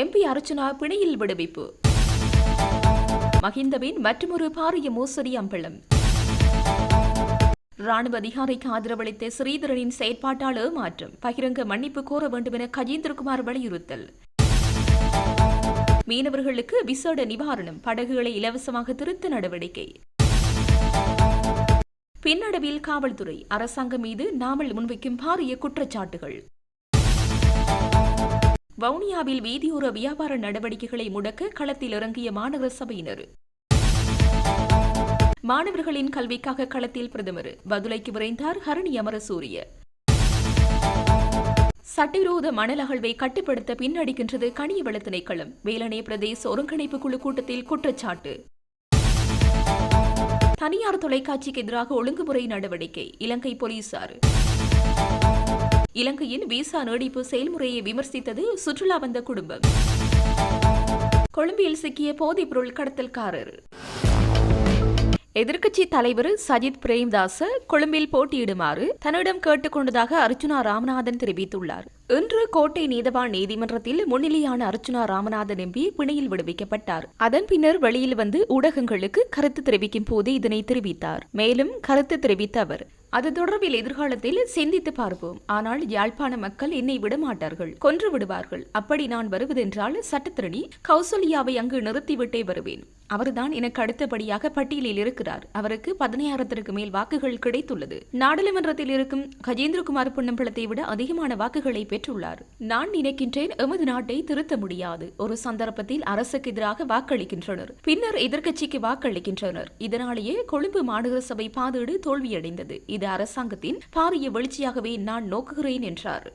MP Archuna பிணையில் விடுவிப்பு. மஹிந்தவின் மற்றொரு பாரிய மோசடி அம்பலம். ராணுவ அதிகாரிக்கு ஆதரவளித்த ஸ்ரீதரனின் செயற்பாட்டால் ஏமாற்றம். பகிரங்க மன்னிப்பு கோர வேண்டும் என கஜேந்திரகுமார் வலியுறுத்தல். மீனவர்களுக்கு விசேட நிவாரணம். படகுகளை இலவசமாக திருத்த நடவடிக்கை. பின்னடைவில் காவல்துறை. அரசாங்கம் மீது நாமல் முன்வைக்கும் பாரிய குற்றச்சாட்டுகள். வவுனியாவில் வீதியோர வியாபார நடவடிக்கைகளை முடக்க களத்தில் இறங்கிய மாநகர சபையினர். மாணவர்களின் கல்விக்காக களத்தில் பிரதமர். பதுளைக்கு விரைந்தார் ஹரணி அமரசூரிய. சட்டவிரோத மணல் அகழ்வை கட்டுப்படுத்த பின்னடிக்கின்றது கனியவள திணைக்களம். வேலணை பிரதேச ஒருங்கிணைப்பு குழு கூட்டத்தில் குற்றச்சாட்டு. தனியார் தொலைக்காட்சிக்கு எதிராக ஒழுங்குமுறை நடவடிக்கை. இலங்கை போலீசார். இலங்கையின் விசா நீடிப்பு செயல்முறையை விமர்சித்தது சுற்றுலா வந்த குடும்பம். கொழும்பில் சிக்கிய போதைப்பொருள் கடத்தல்காரர். எதிர்க்கட்சி தலைவர் சஜித் பிரேம்தாச கொழும்பில் போட்டியிடுமாறு தன்னிடம் கேட்டுக் கொண்டதாக அர்ச்சுனா ராமநாதன் தெரிவித்துள்ளார். இன்று கோட்டை நீதவான் நீதிமன்றத்தில் முன்னிலையான அர்ச்சுனா ராமநாதன் MP பிணையில் விடுவிக்கப்பட்டார். அதன் பின்னர் வெளியில் வந்து ஊடகங்களுக்கு கருத்து தெரிவிக்கும் போது இதனை தெரிவித்தார். மேலும் கருத்து தெரிவித்த அவர், அது தொடர்பில் எதிர்காலத்தில் சிந்தித்து பார்ப்போம். ஆனால் யாழ்ப்பாண மக்கள் என்னை விடமாட்டார்கள், கொன்று விடுவார்கள். அப்படி நான் வருவதென்றால் சட்டத்திரணி கௌசல்யாவை அங்கு நிறுத்திவிட்டே வருவேன். அவர்தான் எனக்கு அடுத்தபடியாக பட்டியலில் இருக்கிறார். அவருக்கு 16,000க்கு மேல் வாக்குகள் கிடைத்துள்ளது. நாடாளுமன்றத்தில் இருக்கும் கஜேந்திரகுமார் பொன்னம்பலத்தை விட அதிகமான வாக்குகளை பெற்றுள்ளார். நான் நினைக்கின்றேன், எமது நாட்டை திருத்த முடியாது. ஒரு சந்தர்ப்பத்தில் அரசுக்கு எதிராக வாக்களிக்கின்றனர், பின்னர் எதிர்க்கட்சிக்கு வாக்களிக்கின்றனர். இதனாலேயே கொழும்பு மாநகர சபை பாதீடு தோல்வியடைந்தது. இது அரசாங்கத்தின் பாரிய வெளிச்சியாகவே நான் நோக்குகிறேன் என்றார்.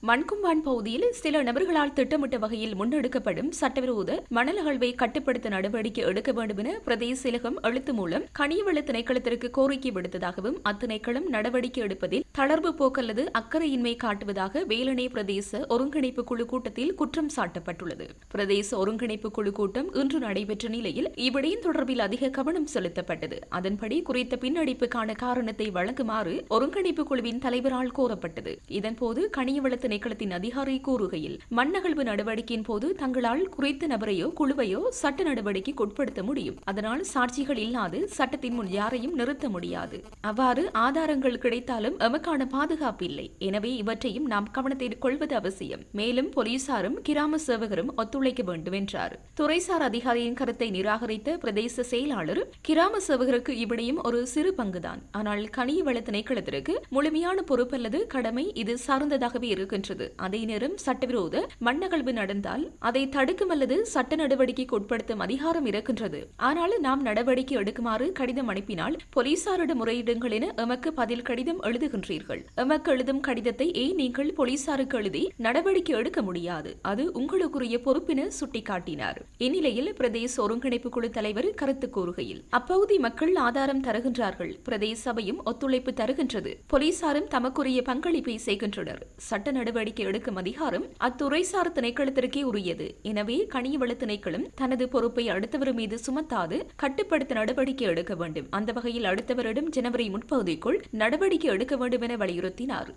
மண்கும்பான் பகுதியில் சில நபர்களால் திட்டமிட்ட வகையில் முன்னெடுக்கப்படும் சட்டவிரோத மணல் அகழ்வை கட்டுப்படுத்த நடவடிக்கை எடுக்க வேண்டும் என பிரதேச செயலகம் எழுத்து மூலம் கனியவள திணைக்களத்திற்கு கோரிக்கை விடுத்ததாகவும் அத்திணைக்களம் நடவடிக்கை எடுப்பதில் தளர்வு போக்கல்லது அக்கறையின்மை காட்டுவதாக வேலணை பிரதேச ஒருங்கிணைப்பு குழு கூட்டத்தில் குற்றம் சாட்டப்பட்டுள்ளது. பிரதேச ஒருங்கிணைப்பு குழு கூட்டம் இன்று நடைபெற்ற நிலையில் இவ்விடயம் தொடர்பில் அதிக கவனம் செலுத்தப்பட்டது. அதன்படி குறித்த பின்னடிப்புக்கான காரணத்தை வழங்குமாறு ஒருங்கிணைப்பு குழுவின் தலைவரால் கோரப்பட்டது. இதன்போது கனியவள திணைக்களத்தின் அதிகாரி கூறுகையில், மண்ணகழ்வு நடவடிக்கையின் போது தங்களால் குறித்த நபரையோ குழுவையோ சட்ட நடவடிக்கைக்கு உட்படுத்த முடியும். அதனால் சாட்சிகள் இல்லாது சட்டத்தின் முன் யாரையும் நிறுத்த முடியாது. அவ்வாறு ஆதாரங்கள் கிடைத்தாலும் எமக்கான பாதுகாப்பு இல்லை. எனவே இவற்றையும் நாம் கவனத்தில் கொள்வது அவசியம். மேலும் போலீசாரும் கிராம சேவகரும் ஒத்துழைக்க வேண்டும் என்றார். துறைசார் அதிகாரியின் கருத்தை நிராகரித்த பிரதேச செயலாளர், கிராம சேவகருக்கு இவ்விடையும் ஒரு சிறு பங்குதான். ஆனால் கனியவள திணைக்களத்திற்கு முழுமையான பொறுப்பல்லது கடமை இது சார்ந்ததாகவே இருக்கின்றது. அதே நேரம் சட்டவிரோத மண்ணகழ்வு நடந்தால் அதை தடுக்கும் அல்லது சட்ட நடவடிக்கைக்கு உட்படுத்தும் அதிகாரம் இருக்கின்றது. ஆனால் நாம் நடவடிக்கை எடுக்குமாறு கடிதம் அனுப்பினால் போலீசாரிடம் முறையிடுங்கள் என எமக்கு பதில் கடிதம் எழுதுகின்றீர்கள். எமக்கு எழுதும் கடிதத்தை ஏன் நீங்கள் போலீசாருக்கு எழுதி நடவடிக்கை எடுக்க முடியாது? அது உங்களுக்குரிய பொறுப்பின சுட்டிக்காட்டினார். இந்நிலையில் பிரதேச ஒருங்கிணைப்பு குழு தலைவர் கருத்து கூறுகையில், அப்பகுதி மக்கள் ஆதாரம் தருகின்றார்கள், பிரதேச சபையும் ஒத்துழைப்பு தருகின்றது, போலீசாரும் தமக்குரிய பங்களிப்பை செய்கின்றனர். சட்ட நடவடிக்கை எடுக்கும் அதிகாரம் அத்துறைசார் திணைக்களத்திற்கே உரியது. எனவே கனியவள திணைக்களம் தனது பொறுப்பை அடுத்தவர் மீது சுமத்தாது கட்டுப்படுத்த நடவடிக்கை எடுக்க வேண்டும். அந்த வகையில் அடுத்தவரிடம் ஜனவரி முற்பகுதிக்குள் நடவடிக்கை எடுக்க வேண்டும் என வலியுறுத்தினார்.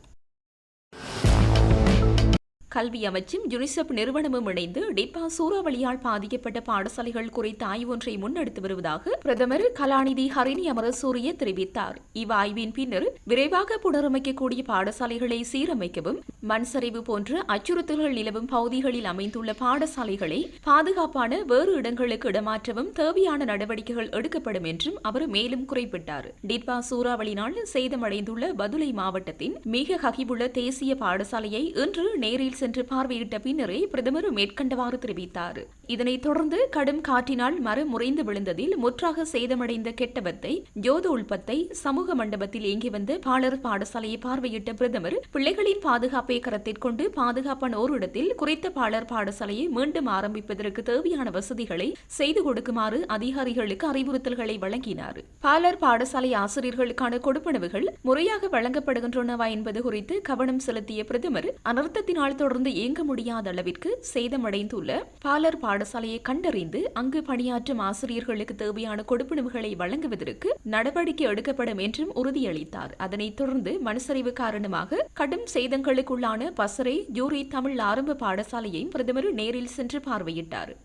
கல்வி அமைச்சும் யுனிசெப் நிறுவனமும் இணைந்து டிப்பா சூறாவளியால் பாதிக்கப்பட்ட பாடசாலைகள் குறித்த ஆய்வு ஒன்றை முன்னெடுத்து வருவதாக பிரதமர் கலாநிதி ஹரிணி அமரசூரிய தெரிவித்தார். இவ்வாய்வின் பின்னர் விரைவாக புனரமைக்கக்கூடிய பாடசாலைகளை சீரமைக்கவும், மண் சரிவு போன்ற அச்சுறுத்தல்கள் நிலவும் பகுதிகளில் அமைந்துள்ள பாடசாலைகளை பாதுகாப்பான வேறு இடங்களுக்கு இடமாற்றவும் தேவையான நடவடிக்கைகள் எடுக்கப்படும் என்றும் அவர் மேலும் குறிப்பிட்டார். டிப்பா சூறாவளியினால் சேதமடைந்துள்ள பதுளை மாவட்டத்தின் மிக ககிவுள்ள தேசிய பாடசாலையை இன்று நேரில் சென்று பார்வையிட்ட பின்னரே பிரதமர் மேற்கண்டவாறு தெரிவித்தார். இதனைத் தொடர்ந்து கடும் காற்றினால் மரம் முறைந்து விழுந்ததில் முற்றாக சேதமடைந்த கெட்டவத்தை ஜோத உள்பத்தை சமூக மண்டபத்தில் இயங்கி வந்த பாலர் பாடசாலையை பார்வையிட்ட பிரதமர் பிள்ளைகளின் பாதுகாப்பை கருத்தில் கொண்டு பாதுகாப்பான ஓரிடத்தில் குறித்த பாலர் பாடசாலையை மீண்டும் ஆரம்பிப்பதற்கு தேவையான வசதிகளை செய்து கொடுக்குமாறு அதிகாரிகளுக்கு அறிவுறுத்தல்களை வழங்கினார். பாலர் பாடசாலை ஆசிரியர்களுக்கான கொடுப்பனவுகள் முறையாக வழங்கப்படுகின்றனவா என்பது குறித்து கவனம் செலுத்திய பிரதமர் அனர்த்தத்தினால் தொடர்ந்து தொடர்ந்து இயங்க முடியாத அளவிற்கு சேதமடைந்துள்ள பாலர் பாடசாலையை கண்டறிந்து அங்கு பணியாற்றும் ஆசிரியர்களுக்கு தேவையான கொடுப்பனவுகளை வழங்குவதற்கு நடவடிக்கை எடுக்கப்படும் என்றும் உறுதியளித்தார். அதனைத் தொடர்ந்து மண்சரிவு காரணமாக கடும் சேதங்களுக்குள்ளான பசறை ஜூரி தமிழ் ஆரம்ப பாடசாலையையும் பிரதமர் நேரில் சென்று பார்வையிட்டார்.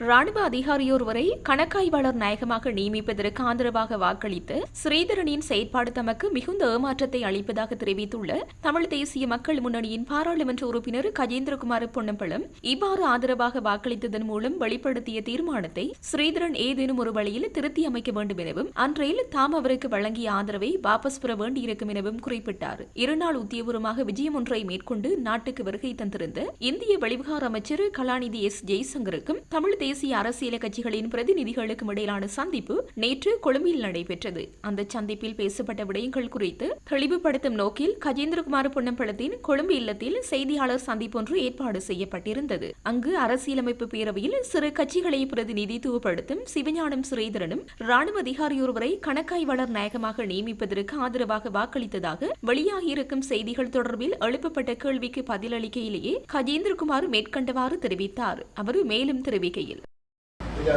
ராணுவ அதிகாரியொருவரை கணக்காய்வாளர் நாயகமாக நியமிப்பதற்கு ஆதரவாக வாக்களித்து ஸ்ரீதரனின் செயற்பாடு தமக்கு மிகுந்த ஏமாற்றத்தை அளிப்பதாக தெரிவித்துள்ள தமிழ் தேசிய மக்கள் முன்னணியின் பாராளுமன்ற உறுப்பினர் கஜேந்திரகுமார் பொன்னம்பலம் இவ்வாறு ஆதரவாக வாக்களித்ததன் மூலம் வெளிப்படுத்திய தீர்மானத்தை ஸ்ரீதரன் ஏதேனும் ஒரு வழியில் திருத்தி அமைக்க வேண்டும் எனவும் அன்றையில் தாம் அவருக்கு வழங்கிய ஆதரவை வாபஸ் பெற வேண்டியிருக்கும் எனவும் குறிப்பிட்டார். இருநாள் உத்தியபூர்வமாக விஜயம் ஒன்றை மேற்கொண்டு நாட்டுக்கு வருகை தந்திருந்த இந்திய வெளிவிவகார அமைச்சர் கலாநிதி எஸ் ஜெய்சங்கருக்கும் தமிழ் தேசிய அரசியல் கட்சிகளின் பிரதிநிதிகளுக்கும் இடையிலான சந்திப்பு நேற்று கொழும்பில் நடைபெற்றது. அந்த சந்திப்பில் பேசப்பட்ட விடயங்கள் குறித்து தெளிவுபடுத்தும் நோக்கில் கஜேந்திரகுமார் பொன்னம்பலத்தின் கொழும்பு இல்லத்தில் செய்தியாளர் சந்திப்பொன்று ஏற்பாடு செய்யப்பட்டிருந்தது. அங்கு அரசியலமைப்பு பேரவையில் சிறு கட்சிகளை பிரதிநிதித்துவப்படுத்தும் சிவஞானம் ஸ்ரீதரனும் ராணுவ அதிகாரியொருவரை கணக்காய்வாளர் நாயகமாக நியமிப்பதற்கு ஆதரவாக வாக்களித்ததாக வெளியாகியிருக்கும் செய்திகள் தொடர்பில் எழுப்பப்பட்ட கேள்விக்கு பதிலளிக்கையிலேயே கஜேந்திரகுமார் மேற்கண்டவாறு தெரிவித்தார். அவர் மேலும் தெரிவிக்கையில்,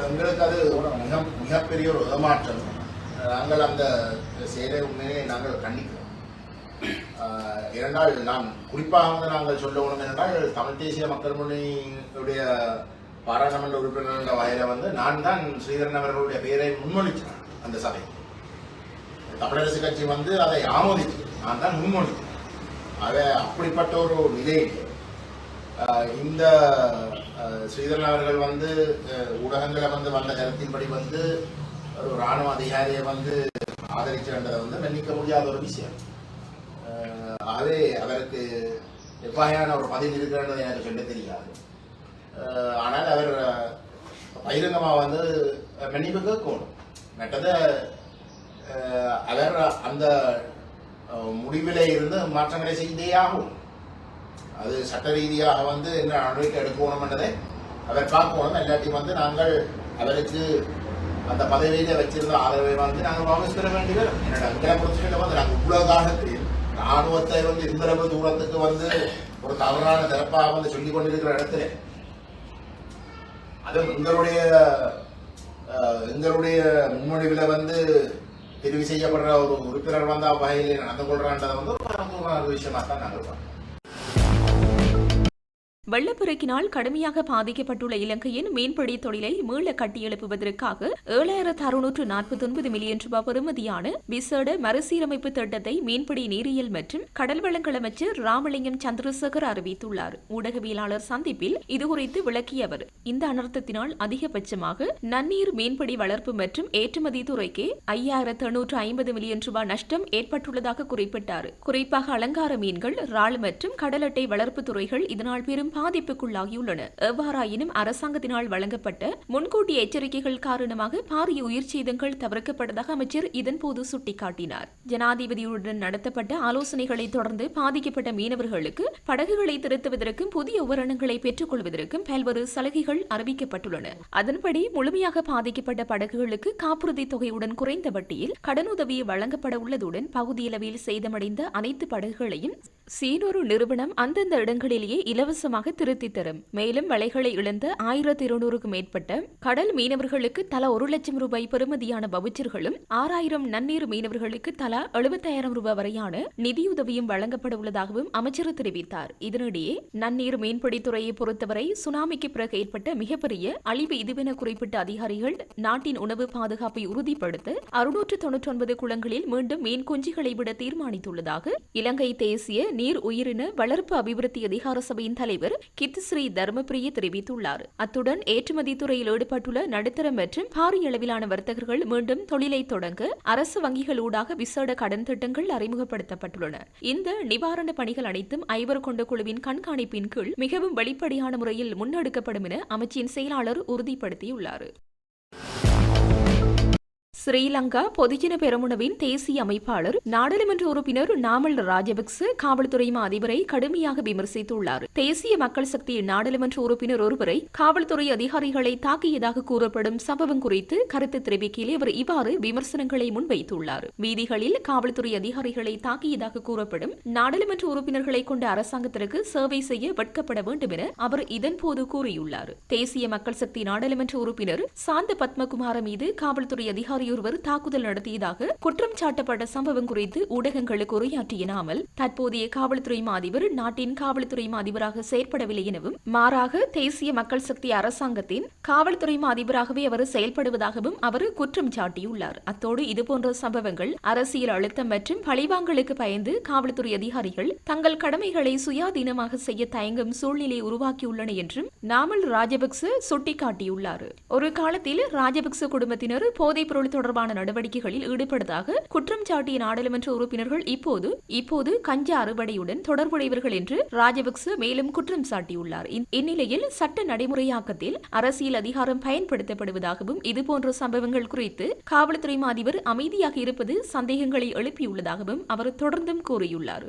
எங்களுக்கு அது மிகப்பெரிய ஒரு ஏமாற்றம். நாங்கள் அந்த செயலை உண்மையை நாங்கள் கண்டிக்கிறோம். இரண்டால் நாம் குறிப்பாக நாங்கள் சொல்லணும் என்றால் தமிழ் தேசிய மக்கள் முன்னணியுடைய பாராளுமன்ற உறுப்பினர் என்ற வகையில் நான் தான் ஸ்ரீதரன் அவர்களுடைய பெயரை முன்மொழித்தேன். அந்த சபை தமிழரசு கட்சி அதை ஆமோதித்து நான் தான் முன்மொழித்தேன். அப்படிப்பட்ட ஒரு நிலையில் இந்த ஸ்ரீதரன் அவர்கள் ஊடகங்களை வந்த கருத்தின்படி ஒரு ராணுவ அதிகாரியை ஆதரிச்சுன்றதை மன்னிக்க முடியாத ஒரு விஷயம். ஆகவே அவருக்கு எவ்வாறான ஒரு பதில் இருக்கிறது எனக்கு சொல்ல தெரியாது. ஆனால் அவர் பகிரங்கமாக மன்னிப்பு கேட்கணும். மற்றது அவர் அந்த முடிவிலே இருந்து மாற்றங்களை செய்தே ஆகும். அது சட்ட ரீதியாக என்ன நடவடிக்கை எடுக்கணும் என்றதை அவர் பார்க்கணும். எல்லாத்தையும் நாங்கள் அவருக்கு அந்த பதவியில வச்சிருந்த ஆதரவை நாங்கள் வாபஸ் பெற வேண்டியது. என்னோட அங்கே பொறுத்தவரையில் நாங்கள் இவ்வளவு காலத்தில் ராணுவத்தை இவ்வளவு தூரத்துக்கு ஒரு தவறான திறப்பாக சொல்லிக் கொண்டிருக்கிற இடத்துல அது எங்களுடைய முன்மொழிவில் தெரிவு செய்யப்படுற ஒரு உறுப்பினர் வகையில் நடந்து கொள்றான்றதை ஒரு விஷயமா தான் நாங்கள் பார்க்கிறோம். வெள்ளப்பெருக்கினால் கடுமையாக பாதிக்கப்பட்டுள்ள இலங்கையின் மீன்பிடி தொழிலை மீள கட்டியெழுப்புவதற்காக 7,649 மில்லியன் ரூபாய் பெறுமதியான விசேட மறுசீரமைப்பு திட்டத்தை மீன்பிடி நீரியல் மற்றும் கடல்வளங்கள் அமைச்சர் ராமலிங்கம் சந்திரசேகர் அறிவித்துள்ளார். ஊடகவியலாளர் சந்திப்பில் இதுகுறித்து விளக்கிய அவர், இந்த அனர்த்தத்தினால் அதிகபட்சமாக நன்னீர் மீன்பிடி வளர்ப்பு மற்றும் ஏற்றுமதி துறைக்கு 5,850 மில்லியன் ரூபாய் நஷ்டம் ஏற்பட்டுள்ளதாக குறிப்பிட்டார். குறிப்பாக அலங்கார மீன்கள், இறால் மற்றும் கடல் அட்டை வளர்ப்பு துறைகள் இதனால் பெரும் பாதிப்புக்குள்ளாகியுள்ளன. எவ்வாறாயினும் அரசாங்கத்தினால் வழங்கப்பட்ட முன்கூட்டிய எச்சரிக்கைகள் காரணமாக பாரிய உயிர் சேதங்கள் தவிர்க்கப்பட்டதாக அமைச்சர் இதன்போது சுட்டிக்காட்டினார். ஜனாதிபதியுடன் நடத்தப்பட்ட ஆலோசனைகளை தொடர்ந்து பாதிக்கப்பட்ட மீனவர்களுக்கு படகுகளை திருத்துவதற்கும் புதிய உபகரணங்களை பெற்றுக் கொள்வதற்கும் பல்வேறு சலுகைகள் அறிவிக்கப்பட்டுள்ளன. அதன்படி முழுமையாக பாதிக்கப்பட்ட படகுகளுக்கு காப்புறுதி தொகையுடன் குறைந்த வட்டியில் கடனுதவி வழங்கப்பட உள்ளதுடன் பகுதியளவில் சேதமடைந்த அனைத்து படகுகளையும் சீனொரு நிறுவனம் அந்தந்த இடங்களிலேயே இலவசமாக திருத்தி தரும். மேலும் வலைகளை இழந்த 1,200க்கும் மேற்பட்ட கடல் மீனவர்களுக்கு தலா 1 லட்சம் ரூபாய் பெறுமதியான வவுச்சர்களும் 6,000 நன்னீர் மீனவர்களுக்கு தலா 70,000 ரூபாய் வரையான நிதியுதவியும் வழங்கப்பட உள்ளதாகவும் அமைச்சர் தெரிவித்தார். இதனிடையே நன்னீர் மீன்பிடித்துறையை பொறுத்தவரை சுனாமிக்கு பிறகு ஏற்பட்ட மிகப்பெரிய அழிவு இதுவென குறிப்பிட்ட அதிகாரிகள் நாட்டின் உணவு பாதுகாப்பை உறுதிப்படுத்த 699 குளங்களில் மீண்டும் மீன் குஞ்சுகளை விட தீர்மானித்துள்ளதாக இலங்கை தேசிய நீர் உயிரின வளர்ப்பு அபிவிருத்தி அதிகார சபையின் தலைவர் கித்ஸ்ரீ தர்மபிரிய தெரிவித்துள்ளார். அத்துடன் ஏற்றுமதி துறையில் ஈடுபட்டுள்ள நடுத்தர மற்றும் பாரிய அளவிலான வர்த்தகர்கள் மீண்டும் தொழிலை தொடங்க அரசு வங்கிகள் ஊடாக விசேட கடன் திட்டங்கள் அறிமுகப்படுத்தப்பட்டுள்ளன. இந்த நிவாரண பணிகள் அனைத்தும் 5 கொண்ட குழுவின் கண்காணிப்பின் கீழ் மிகவும் வெளிப்படையான முறையில் முன்னெடுக்கப்படும் என அமைச்சின் செயலாளர் உறுதிப்படுத்தியுள்ளார். ஸ்ரீலங்கா பொதுஜன பெரமுனவின் தேசிய அமைப்பாளர் நாடாளுமன்ற உறுப்பினர் நாமல் ராஜபக்ச காவல்துறை அதிபரை கடுமையாக விமர்சித்துள்ளார். தேசிய மக்கள் சக்தியின் நாடாளுமன்ற உறுப்பினர் ஒருவரை காவல்துறை அதிகாரிகளை தாக்கியதாக கூறப்படும் சம்பவம் குறித்து கருத்து தெரிவிக்கையில் அவர் இவ்வாறு விமர்சனங்களை முன்வைத்துள்ளார். வீதிகளில் காவல்துறை அதிகாரிகளை தாக்கியதாக கூறப்படும் நாடாளுமன்ற உறுப்பினர்களை கொண்ட அரசாங்கத்திற்கு சேவை செய்ய வெட்கப்பட வேண்டும் என அவர் இதன்போது கூறியுள்ளார். தேசிய மக்கள் சக்தி நாடாளுமன்ற உறுப்பினர் சாந்த பத்மகுமார மீது காவல்துறை அதிகாரி ஒருவர் தாக்குதல் நடத்தியதாக குற்றம் சாட்டப்பட்ட சம்பவம் குறித்து ஊடகங்களுக்கு உரையாற்றிய நாமல், தற்போதைய காவல்துறை அதிபர் நாட்டின் காவல்துறை அதிபராக செயற்படவில்லை எனவும் மாறாக தேசிய மக்கள் சக்தி அரசாங்கத்தின் காவல்துறை அதிபராகவே அவர் செயல்படுவதாகவும் அவர் குற்றம் சாட்டியுள்ளார். அத்தோடு இதுபோன்ற சம்பவங்கள் அரசியல் அழுத்தம் மற்றும் பழிவாங்கலுக்கு பயந்து காவல்துறை அதிகாரிகள் தங்கள் கடமைகளை சுயாதீனமாக செய்ய தயங்கும் சூழ்நிலையை உருவாக்கியுள்ளன என்றும் நாமல் ராஜபக்ச சுட்டிக்காட்டியுள்ளார். ஒரு காலத்தில் ராஜபக்ச குடும்பத்தினர் போதைப் பொருள் தொடர்பான நடவடிக்கைகளில் ஈடுபட்டதாக குற்றம் சாட்டிய நாடாளுமன்ற உறுப்பினர்கள் இப்போது கஞ்சா அறுவடையுடன் தொடர்புடையவர்கள் என்று ராஜபக்ச மேலும் குற்றம் சாட்டியுள்ளார். இந்நிலையில் சட்ட நடைமுறையாக்கத்தில் அரசியல் அதிகாரம் பயன்படுத்தப்படுவதாகவும் இதுபோன்ற சம்பவங்கள் குறித்து காவல்துறை அதிபர் அமைதியாக இருப்பது சந்தேகங்களை எழுப்பியுள்ளதாகவும் அவர் தொடர்ந்தும் கூறியுள்ளார்.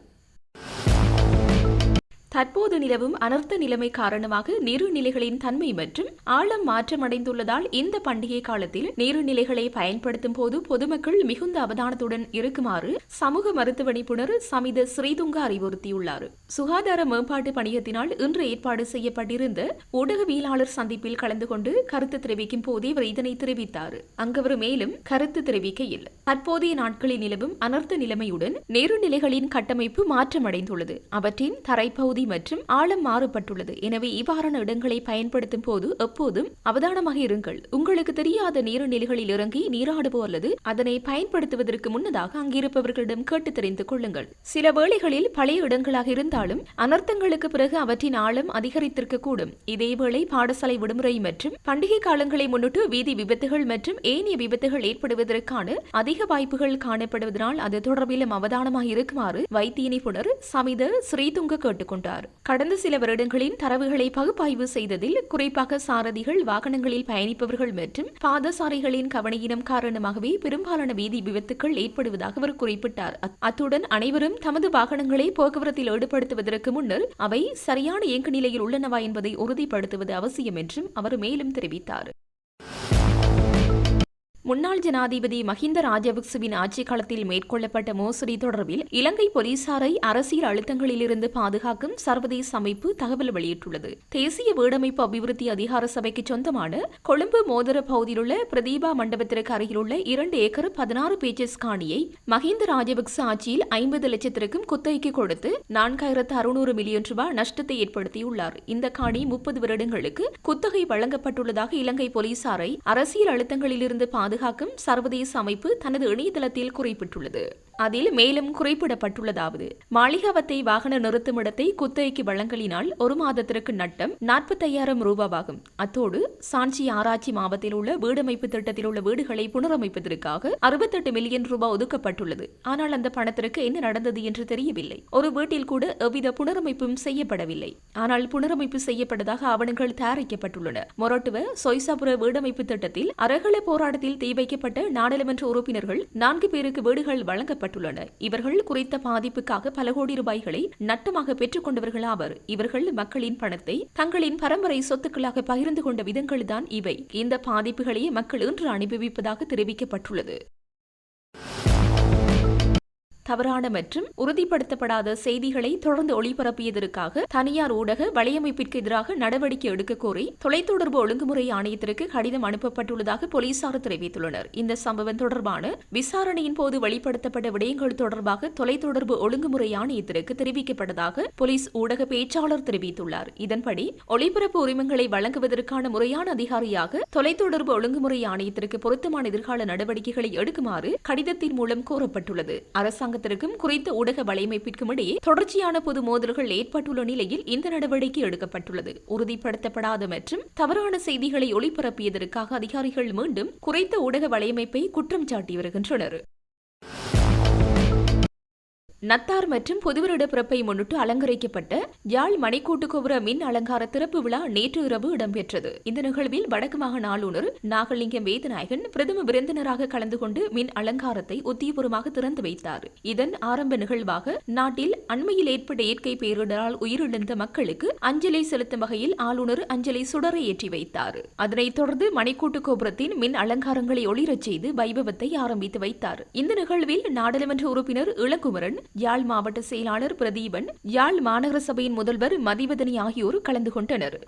தற்போது நிலவும் அனர்த்த நிலைமை காரணமாக நீர்நிலைகளின் தன்மை மற்றும் ஆழம் மாற்றமடைந்துள்ளதால் இந்த பண்டிகை காலத்தில் நீர்நிலைகளை பயன்படுத்தும் போது பொதுமக்கள் மிகுந்த அவதானத்துடன் இருக்குமாறு சமூக மருத்துவ நிபுணர் சமித ஸ்ரீதுங்க அறிவுறுத்தியுள்ளார். சுகாதார மேம்பாட்டு பணியத்தினால் இன்று ஏற்பாடு செய்யப்பட்டிருந்த ஊடகவியலாளர் சந்திப்பில் கலந்து கொண்டு கருத்து தெரிவிக்கும் போதே அவர் இதனை தெரிவித்தார். அங்கவர் மேலும் கருத்து தெரிவிக்கையில், தற்போதைய நாட்களில் நிலவும் அனர்த்த நிலைமையுடன் நீர்நிலைகளின் கட்டமைப்பு மாற்றமடைந்துள்ளது. அவற்றின் தரைப்பகுதி மற்றும் ஆழம் மாறுபட்டுள்ளது. எனவே இவ்வாறான இடங்களை பயன்படுத்தும் போது எப்போதும் அவதானமாக இருங்கள். உங்களுக்கு தெரியாத நீர்நிலைகளில் இறங்கி நீராடுவோ அல்லது அதனை பயன்படுத்துவதற்கு முன்னதாக அங்கிருப்பவர்களிடம் கேட்டு தெரிந்து கொள்ளுங்கள். சில வேளைகளில் பழைய இடங்களாக இருந்தாலும் அனர்த்தங்களுக்கு பிறகு அவற்றின் ஆழம் அதிகரித்திருக்க கூடும். இதேவேளை பாடசாலை விடுமுறை மற்றும் பண்டிகை காலங்களை முன்னிட்டு வீதி விபத்துகள் மற்றும் ஏனைய விபத்துகள் ஏற்படுவதற்கான அதிக வாய்ப்புகள் காணப்படுவதனால் அது தொடர்பிலும் அவதானமாக இருக்குமாறு வைத்திய நிபுணர் சமித ஸ்ரீதுங்க கேட்டுக்கொண்டார். கடந்த சில வருடங்களின் தரவுகளை பகுப்பாய்வு செய்ததில் குறிப்பாக சாரதிகள், வாகனங்களில் பயணிப்பவர்கள் மற்றும் பாதசாரிகளின் கவனையினம் காரணமாகவே பெரும்பாலான வீதி விபத்துக்கள் ஏற்படுவதாக அவர் குறிப்பிட்டார். அத்துடன் அனைவரும் தமது வாகனங்களை போக்குவரத்தில் ஈடுபடுத்துவதற்கு முன்னர் அவை சரியான இயங்கு நிலையில் உள்ளனவா என்பதை உறுதிப்படுத்துவது அவசியம் என்றும் அவர் மேலும் தெரிவித்தார். முன்னாள் ஜனாதிபதி மஹிந்த ராஜபக்சவின் ஆட்சிக் காலத்தில் மேற்கொள்ளப்பட்ட மோசடி தொடர்பில் இலங்கை போலீசாரை அரசியல் அழுத்தங்களிலிருந்து பாதுகாக்கும் சர்வதேச அமைப்பு தகவல் வெளியிட்டுள்ளது. தேசிய வீடமைப்பு அபிவிருத்தி அதிகார சபைக்கு சொந்தமான கொழும்பு மோதர பகுதியிலுள்ள பிரதீபா மண்டபத்திற்கு அருகிலுள்ள 2 ஏக்கர் 16 பேச்சஸ் காணியை மஹிந்த ராஜபக்ச ஆட்சியில் 50 லட்சத்திற்கும் குத்தகைக்கு கொடுத்து 4600 மில்லியன் ரூபாய் நஷ்டத்தை ஏற்படுத்தியுள்ளார். இந்த காணி 30 வருடங்களுக்கு குத்தகை வழங்கப்பட்டுள்ளதாக இலங்கை போலீசாரை அரசியல் அழுத்தங்களிலிருந்து பாதுகாக்கும் சர்வதேச அமைப்பு தனது இணையதளத்தில் குறிப்பிட்டுள்ளது. அதில் மேலும் குறிப்பிடப்பட்டுள்ளதாவது, மாளிகாவத்தை வாகன நிறுத்துமிடத்தை குத்தகைக்கு வழங்கலினால் ஒரு மாதத்திற்கு நட்டம் 45,000 ரூபாவாகும். அத்தோடு சாஞ்சி ஆராய்ச்சி மாவட்டத்தில் உள்ள வீடமைப்பு திட்டத்தில் உள்ள வீடுகளை புனரமைப்பதற்காக 68 மில்லியன் ரூபாய் ஒதுக்கப்பட்டுள்ளது. ஆனால் அந்த பணத்திற்கு என்ன நடந்தது என்று தெரியவில்லை. ஒரு வீட்டில் கூட எவ்வித புனரமைப்பும் செய்யப்படவில்லை. ஆனால் புனரமைப்பு செய்யப்பட்டதாக ஆவணங்கள் தயாரிக்கப்பட்டுள்ளன. மொரட்டுவ சொய்சாபுர வீடமைப்பு திட்டத்தில் அரகல போராட்டத்தில் தீ வைக்கப்பட்ட நாடாளுமன்ற உறுப்பினர்கள் 4 பேருக்கு வீடுகள் வழங்கப்பட்டுள்ளன. இவர்கள் குறித்த பாதிப்புக்காக பல கோடி ரூபாய்களை நட்டமாக பெற்றுக் கொண்டவர்கள் ஆவர். இவர்கள் மக்களின் பணத்தை தங்களின் பரம்பரை சொத்துக்களாக பகிர்ந்து கொண்ட விதங்கள்தான் இவை. இந்த பாதிப்புகளையே மக்கள் இன்று அனுபவிப்பதாக தெரிவிக்கப்பட்டுள்ளது. தவறான மற்றும் உறுதிப்படுத்தப்படாத செய்திகளை தொடர்ந்து ஒளிபரப்பியதற்காக தனியார் ஊடக வலையமைப்பிற்கு எதிராக நடவடிக்கை எடுக்க கோரி தொலைத்தொடர்பு ஒழுங்குமுறை ஆணையத்திற்கு கடிதம் அனுப்பப்பட்டுள்ளதாக போலீசார் தெரிவித்துள்ளனர். இந்த சம்பவம் தொடர்பான விசாரணையின் போது வெளிப்படுத்தப்பட்ட விடயங்கள் தொடர்பாக தொலைத்தொடர்பு ஒழுங்குமுறை ஆணையத்திற்கு தெரிவிக்கப்பட்டதாக போலீஸ் ஊடக பேச்சாளர் தெரிவித்துள்ளார். இதன்படி ஒளிபரப்பு உரிமங்களை வழங்குவதற்கான முறையான அதிகாரியாக தொலைத்தொடர்பு ஒழுங்குமுறை ஆணையத்திற்கு பொருத்தமான எதிர்கால நடவடிக்கைகளை எடுக்குமாறு கடிதத்தின் மூலம் கோரப்பட்டுள்ளது. அரசாங்கத்திற்கும் குறித்த ஊடக வலையமைப்பிற்கும் இடையே தொடர்ச்சியான பொது மோதல்கள் ஏற்பட்டுள்ள நிலையில் இந்த நடவடிக்கை எடுக்கப்பட்டுள்ளது. உறுதிப்படுத்தப்படாத மற்றும் தவறான செய்திகளை ஒளிபரப்பியதற்காக அதிகாரிகள் மீண்டும் குறித்த ஊடக வலையமைப்பை குற்றம் சாட்டி வருகின்றனர். நத்தார் மற்றும் புதுவருட பிறப்பை முன்னிட்டு அலங்கரிக்கப்பட்ட யாழ் மணிக்கூட்டு கோபுர மின் அலங்கார திறப்பு விழா நேற்று இரவு இடம்பெற்றது. இந்த நிகழ்வில் வடக்கு மாகாண ஆளுநர் நாகலிங்கம் வேதநாயகன் பிரதம விருந்தினராக கலந்து கொண்டு மின் அலங்காரத்தை உத்தியபூர்வமாக திறந்து வைத்தார். இதன் ஆரம்ப நிகழ்வாக நாட்டில் அண்மையில் ஏற்பட்ட இயற்கை பேரிடரால் உயிரிழந்த மக்களுக்கு அஞ்சலி செலுத்தும் வகையில் ஆளுநர் அஞ்சலி சுடரை ஏற்றி வைத்தார். அதனைத் தொடர்ந்து மணிக்கூட்டு கோபுரத்தின் மின் அலங்காரங்களை ஒளிரச் செய்து வைபவத்தை ஆரம்பித்து வைத்தார். இந்த நிகழ்வில் நாடாளுமன்ற உறுப்பினர் இளங்குமரன், யாழ் மாவட்ட செயலாளர் பிரதீபன், யாழ் மாநகர சபையின் முதல்வர் மதிவதனி ஆகியோர் கலந்து கொண்டனர்.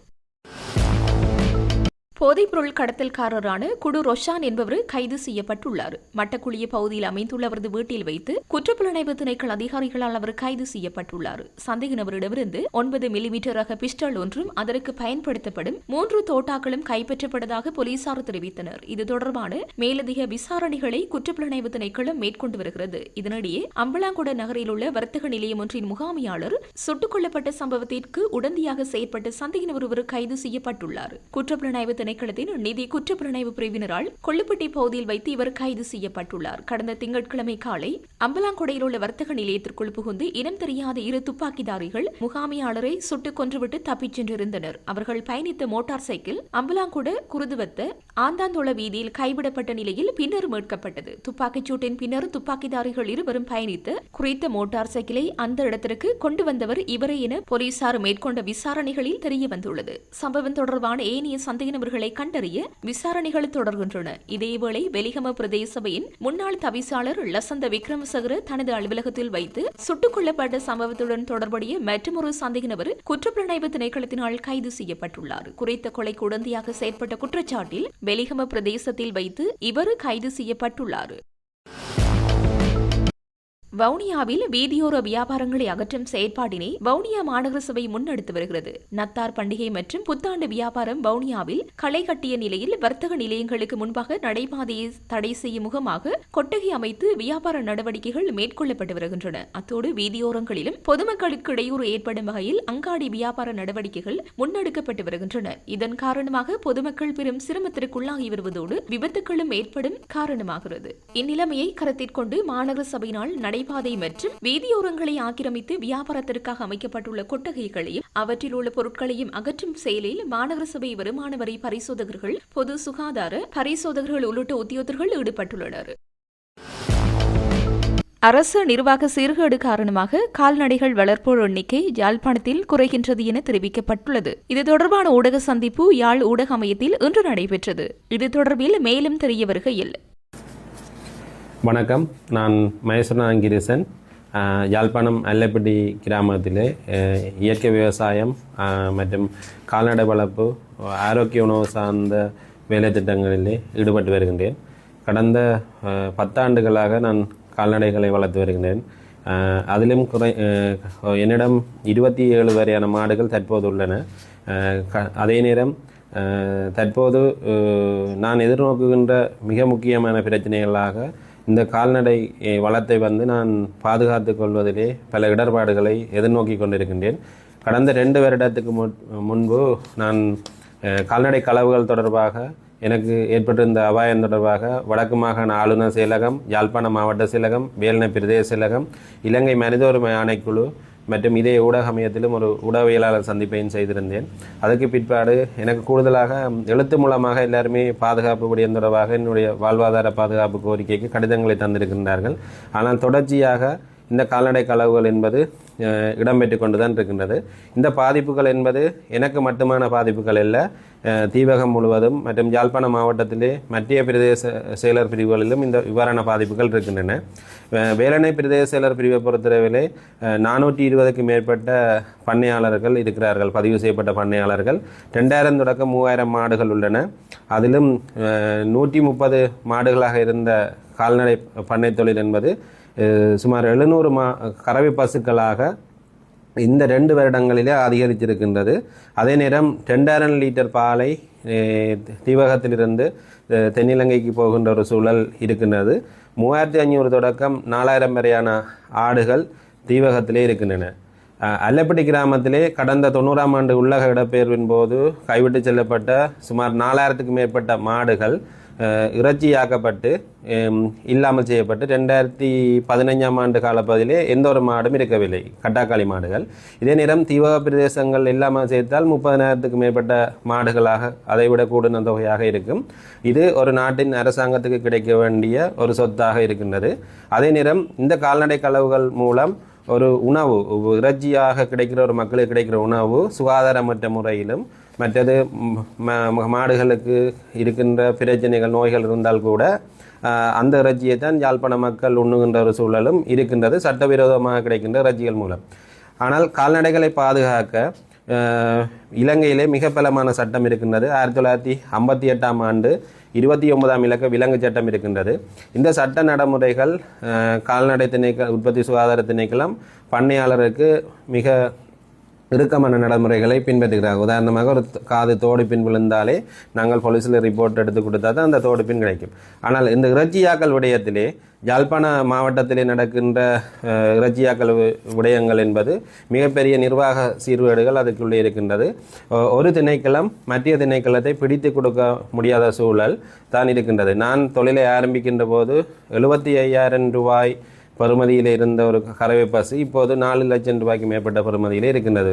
போதைப்பொருள் கடத்தல்காரரான குடு ரொஷான் என்பவர் கைது செய்யப்பட்டுள்ளார். மட்டக்குழிய பகுதியில் அமைந்துள்ள அவரது வீட்டில் வைத்து குற்றப்புலனாய்வு திணைக்கள அதிகாரிகளால் அவர் கைது செய்யப்பட்டுள்ளார். சந்தேக நபரிடமிருந்து 9 மில்லிமீட்டர் ரக பிஸ்டல் ஒன்றும் அதற்கு பயன்படுத்தப்படும் 3 தோட்டாக்களும் கைப்பற்றப்பட்டதாக போலீசார் தெரிவித்தனர். இது தொடர்பான மேலதிக விசாரணைகளை குற்றப்புலனாய்வு திணைக்களம் மேற்கொண்டு வருகிறது. இதனிடையே அம்பலாங்குட நகரில் உள்ள வர்த்தக நிலையம் ஒன்றின் முகாமியாளர் சுட்டுக் கொல்லப்பட்ட சம்பவத்திற்கு உடந்தையாக செயற்பட்ட சந்தேக நபர் ஒருவர் கைது செய்யப்பட்டுள்ளார். குற்றப்புலனாய்வு திணைக்களத்தின் நிதி குற்றப்புலனாய்வு பிரிவினரால் கொள்ளுப்பட்டி பகுதியில் வைத்து இவர் கைது செய்யப்பட்டுள்ளார். கடந்த திங்கட்கிழமை காலை அம்பலாங்கொடையில் உள்ள வர்த்தக நிலையத்திற்குள் புகுந்து இனம் தெரியாத 2 துப்பாக்கிதாரிகள் முகாமியாளரை சுட்டுக் கொன்றுவிட்டு தப்பிச் சென்றிருந்தனர். அவர்கள் பயணித்த மோட்டார் சைக்கிள் அம்பலாங்கொட குருதுவத்த ஆந்தாந்தோள வீதியில் கைவிடப்பட்ட நிலையில் பின்னர் மீட்கப்பட்டது. துப்பாக்கிச் சூட்டின் பின்னர் துப்பாக்கிதாரிகள் இருவரும் பயணித்து குறித்த மோட்டார் சைக்கிளை அந்த இடத்திற்கு கொண்டு வந்தவர் இவரே என போலீசார் மேற்கொண்ட விசாரணைகளில் தெரிய வந்துள்ளது. சம்பவம் தொடர்பான ஏனைய சந்தேக நபர்களை கண்டறிய விசாரணைகள் தொடர்கின்றன. இதேவேளை வெலிகம பிரதேச சபையின் முன்னாள் தவிசாளர் லசந்த விக்ரமசகர தனது அலுவலகத்தில் வைத்து சுட்டுக் கொல்லப்பட்ட சம்பவத்துடன் தொடர்புடைய மற்றொரு சந்தேக நபர் குற்றப்புலனாய்வு திணைக்களத்தினால் கைது செய்யப்பட்டுள்ளார். குறித்த கொலைக்கு உடந்தையாக செயற்பட்ட குற்றச்சாட்டில் வெலிகம பிரதேசத்தில் வைத்து இவர் கைது செய்யப்பட்டுள்ளார். வவுனியாவில் வீதியோர வியாபாரங்களை அகற்றும் செயற்பாட்டினை வவுனியா மாநகர சபை முன்னெடுத்து வருகிறது. நத்தார் பண்டிகை மற்றும் புத்தாண்டு வியாபாரம் வவுனியாவில் களை கட்டிய நிலையில் வர்த்தக நிலையங்களுக்கு முன்பாக நடைபாதையை தடை செய்யும் முகமாக கொட்டகை அமைத்து வியாபார நடவடிக்கைகள் மேற்கொள்ளப்பட்டு வருகின்றன. அத்தோடு வீதியோரங்களிலும் பொதுமக்களுக்கு இடையூறு ஏற்படும் வகையில் அங்காடி வியாபார நடவடிக்கைகள் முன்னெடுக்கப்பட்டு வருகின்றன. இதன் காரணமாக பொதுமக்கள் பெரும் சிரமத்திற்குள்ளாகி வருவதோடு விபத்துகளும் ஏற்படும் காரணமாகிறது. இந்நிலைமையை கருத்திற்கொண்டு மாநகர சபையினால் பாதை மற்றும் வீதியோரங்களை ஆக்கிரமித்து வியாபாரத்திற்காக அமைக்கப்பட்டுள்ள கொட்டகைகளையும் அவற்றில் உள்ள பொருட்களையும் அகற்றும் செயலில் மாநகர சபை வருமான வரி பரிசோதகர்கள், பொது சுகாதார பரிசோதகர்கள் உள்ளிட்ட உத்தியோகத்தர்கள் ஈடுபட்டுள்ளனர். அரசு நிர்வாக சீர்கேடு காரணமாக கால்நடைகள் வளர்ப்போர் எண்ணிக்கை யாழ்ப்பாணத்தில் குறைகின்றது என தெரிவிக்கப்பட்டுள்ளது. இது தொடர்பான ஊடக சந்திப்பு யாழ் ஊடக மையத்தில் இன்று நடைபெற்றது. இது தொடர்பில் மேலும் தெரிய வருகையில், வணக்கம், நான் மகேஸ்வரன் கிரீசன். யாழ்ப்பாணம் அல்லப்பட்டி கிராமத்திலே இயற்கை விவசாயம் மற்றும் கால்நடை வளர்ப்பு, ஆரோக்கிய உணவு சார்ந்த வேலை திட்டங்களிலே ஈடுபட்டு வருகின்றேன். கடந்த 10 ஆண்டுகளாக நான் கால்நடைகளை வளர்த்து வருகின்றேன். அதிலும் என்னிடம் 27 வரையான மாடுகள் தற்போது உள்ளன. அதே நேரம் தற்போது நான் எதிர்நோக்குகின்ற மிக முக்கியமான பிரச்சனைகளாக இந்த கால்நடை வளத்தை நான் பாதுகாத்து கொள்வதிலே பல இடர்பாடுகளை எதிர்நோக்கி கொண்டிருக்கின்றேன். கடந்த 2 வருடத்துக்கு முன்பு நான் கால்நடை களவுகள் தொடர்பாக எனக்கு ஏற்பட்டிருந்த அபாயம் தொடர்பாக வடக்கு மாகாண ஆளுநர் செயலகம், யாழ்ப்பாணம் மாவட்ட செயலகம், வேலனை பிரதேச செயலகம், இலங்கை மனித உரிமை ஆணைக்குழு மற்றும் இதே ஊடக மையத்திலும் ஒரு ஊடகவியலாளர் சந்திப்பையும் செய்திருந்தேன். அதுக்கு பிற்பாடு எனக்கு கூடுதலாக எழுத்து மூலமாக எல்லாருமே பாதுகாப்பு விடயம் தொடர்பாக என்னுடைய வாழ்வாதார பாதுகாப்பு கோரிக்கைக்கு கடிதங்களை தந்திருக்கின்றார்கள். ஆனால் தொடர்ச்சியாக இந்த கால்நடை களவுகள் என்பது இடம்பெற்று கொண்டுதான் இருக்கின்றது. இந்த பாதிப்புகள் என்பது எனக்கு மட்டுமான பாதிப்புகள் அல்ல, தீவகம் முழுவதும் மற்றும் யாழ்ப்பாண மாவட்டத்திலே மத்திய பிரதேச செயலர் பிரிவுகளிலும் இந்த இவ்வாறான பாதிப்புகள் இருக்கின்றன. வேலனை பிரதேச செயலர் பிரிவை பொறுத்தளவிலே 420க்கும் மேற்பட்ட பண்ணையாளர்கள் இருக்கிறார்கள், பதிவு செய்யப்பட்ட பண்ணையாளர்கள். 2000 தொடக்கம் 3000 மாடுகள் உள்ளன. அதிலும் 130 மாடுகளாக இருந்த கால்நடை பண்ணை தொழில் என்பது சுமார் 700 கறவை பசுக்களாக இந்த 2 வருடங்களிலே அதிகரித்திருக்கின்றது. அதே நேரம் 2000 லிட்டர் பாலை தீவகத்திலிருந்து தென்னிலங்கைக்கு போகின்ற ஒரு சூழல் இருக்கின்றது. 3500 தொடக்கம் 4000 வரையான ஆடுகள் தீவகத்திலே இருக்கின்றன. அல்லப்பட்டி கிராமத்திலே கடந்த 90ஆம் ஆண்டு உள்ளக இடப்பெயர்வின் போது கைவிட்டு செல்லப்பட்ட சுமார் 4000க்கும் மேற்பட்ட மாடுகள் இறைச்சியாக்கப்பட்டு இல்லாமல் செய்யப்பட்டு 2015ஆம் ஆண்டு காலப்பகுதியிலே எந்த ஒரு மாடும் இருக்கவில்லை, கட்டாக்காளி மாடுகள். இதே நேரம் தீவக பிரதேசங்கள் இல்லாமல் சேர்த்தால் 30,000க்கு மேற்பட்ட மாடுகளாக அதைவிட கூடுன தொகையாக இருக்கும். இது ஒரு நாட்டின் அரசாங்கத்துக்கு கிடைக்க வேண்டிய ஒரு சொத்தாக இருக்கின்றது. அதே நேரம் இந்த கால்நடை களவுகள் மூலம் ஒரு உணவு இறைச்சியாக கிடைக்கிற ஒரு மக்களுக்கு கிடைக்கிற உணவு சுகாதாரமற்ற முறையிலும், மற்றது மாடுகளுக்கு இருக்கின்ற பிரச்சனைகள் நோய்கள் இருந்தால் கூட அந்த இறைச்சியை தான் யாழ்ப்பாண மக்கள் உண்ணுகின்ற ஒரு சூழலும் இருக்கின்றது சட்டவிரோதமாக கிடைக்கின்ற இறைச்சிகள் மூலம். ஆனால் கால்நடைகளை பாதுகாக்க இலங்கையிலே மிக பலமான சட்டம் இருக்கின்றது. 1958ஆம் ஆண்டு 29ஆம் இலக்க விலங்கு சட்டம் இருக்கின்றது. இந்த சட்ட நடைமுறைகள் கால்நடை உற்பத்தி சுகாதார திணைக்களம் பண்ணையாளருக்கு மிக இறுக்கமான நடைமுறைகளை பின்பற்றுகிறார். உதாரணமாக ஒரு காது தோடு பின் விழுந்தாலே நாங்கள் போலீஸில் ரிப்போர்ட் எடுத்து கொடுத்தா தான் அந்த தோடு பின் கிடைக்கும். ஆனால் இந்த இறைச்சியாக்கல் விடயத்திலே யாழ்ப்பாண மாவட்டத்திலே நடக்கின்ற இறைச்சியாக்கல் விடயங்கள் என்பது மிகப்பெரிய நிர்வாக சீர்கேடுகள் அதுக்குள்ளே இருக்கின்றது. ஒரு திணைக்களம் மத்திய திணைக்களத்தை பிடித்து கொடுக்க முடியாத சூழல் தான் இருக்கின்றது. நான் தொழிலை ஆரம்பிக்கின்ற போது 75,000 ரூபாய் பெறுமதியில் இருந்த ஒரு கறவை பசு இப்போது 4 லட்சம் ரூபாய்க்கு மேற்பட்ட பெறுமதியிலே இருக்கின்றது.